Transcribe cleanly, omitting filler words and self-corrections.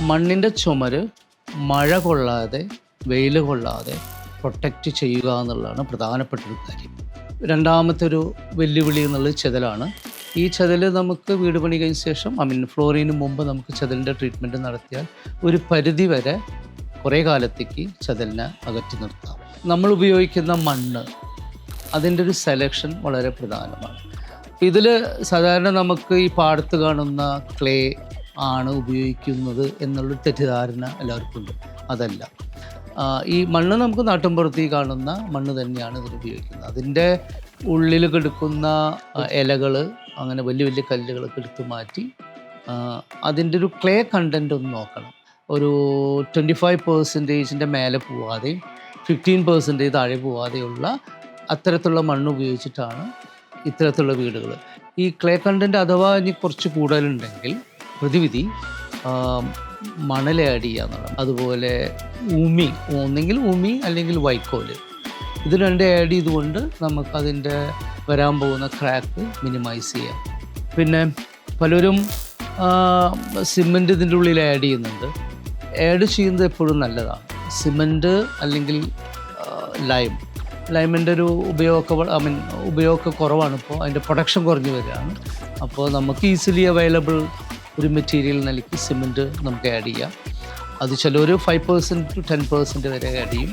മണ്ണിൻ്റെ ചുമര് മഴ കൊള്ളാതെ വെയിൽ കൊള്ളാതെ പ്രൊട്ടക്റ്റ് ചെയ്യുക എന്നുള്ളതാണ് പ്രധാനപ്പെട്ടൊരു കാര്യം. രണ്ടാമത്തെ ഒരു വെല്ലുവിളി എന്നുള്ളത് ചെതലാണ്. ഈ ചെതൽ നമുക്ക് വീട് പണി കഴിഞ്ഞ ശേഷം ഫ്ലോറിന് മുമ്പ് നമുക്ക് ചെതലിൻ്റെ ട്രീറ്റ്മെൻറ്റ് നടത്തിയാൽ ഒരു പരിധി വരെ കുറേ കാലത്തേക്ക് ചെതലിനെ അകറ്റി നിർത്താം. നമ്മൾ ഉപയോഗിക്കുന്ന മണ്ണ്, അതിൻ്റെ ഒരു സെലക്ഷൻ വളരെ പ്രധാനമാണ്. ഇതിൽ സാധാരണ നമുക്ക് ഈ പാടത്ത് കാണുന്ന ക്ലേ ആണ് ഉപയോഗിക്കുന്നത് എന്നുള്ളൊരു തെറ്റിദ്ധാരണ എല്ലാവർക്കും ഉണ്ട്. അതല്ല, ഈ മണ്ണ് നമുക്ക് നാട്ടിൻപുറത്ത് കാണുന്ന മണ്ണ് തന്നെയാണ് ഇതിൽ ഉപയോഗിക്കുന്നത്. അതിൻ്റെ ഉള്ളിൽ കിടക്കുന്ന ഇലകൾ, അങ്ങനെ വലിയ വലിയ കല്ലുകളൊക്കെ എടുത്ത് മാറ്റി അതിൻ്റെ ഒരു ക്ലേ കണ്ടൻറ്റ് ഒന്ന് നോക്കണം. ഒരു 25% മേലെ പോവാതെയും 15% താഴെ പോവാതെയുള്ള അത്തരത്തിലുള്ള മണ്ണ് ഉപയോഗിച്ചിട്ടാണ് ഇത്തരത്തിലുള്ള വീടുകൾ. ഈ ക്ലേ കണ്ടൻറ്റ് അഥവാ ഇനി കുറച്ച് കൂടുതലുണ്ടെങ്കിൽ പ്രതിവിധി മണൽ ആഡ് ചെയ്യുക എന്നുള്ളത്. അതുപോലെ ഉമി, ഒന്നെങ്കിൽ ഉമി അല്ലെങ്കിൽ വൈക്കോല്, ഇത് രണ്ട് ആഡ് ചെയ്തുകൊണ്ട് നമുക്കതിൻ്റെ വരാൻ പോകുന്ന ക്രാക്ക് മിനിമൈസ് ചെയ്യാം. പിന്നെ പലരും സിമൻറ്റ് ഇതിൻ്റെ ഉള്ളിൽ ആഡ് ചെയ്യുന്നുണ്ട്. ആഡ് ചെയ്യുന്നത് എപ്പോഴും നല്ലതാണ്. സിമൻറ്റ് അല്ലെങ്കിൽ ലൈമിൻ്റെ ഒരു ഉപയോഗമൊക്കെ കുറവാണ്. ഇപ്പോൾ അതിൻ്റെ പ്രൊഡക്ഷൻ കുറഞ്ഞു വരികയാണ്. അപ്പോൾ നമുക്ക് ഈസിലി അവൈലബിൾ ഒരു മെറ്റീരിയൽ നിലയ്ക്ക് സിമൻറ്റ് നമുക്ക് ആഡ് ചെയ്യാം. അത് ചിലർ 5% to 10% വരെ ആഡ് ചെയ്യും.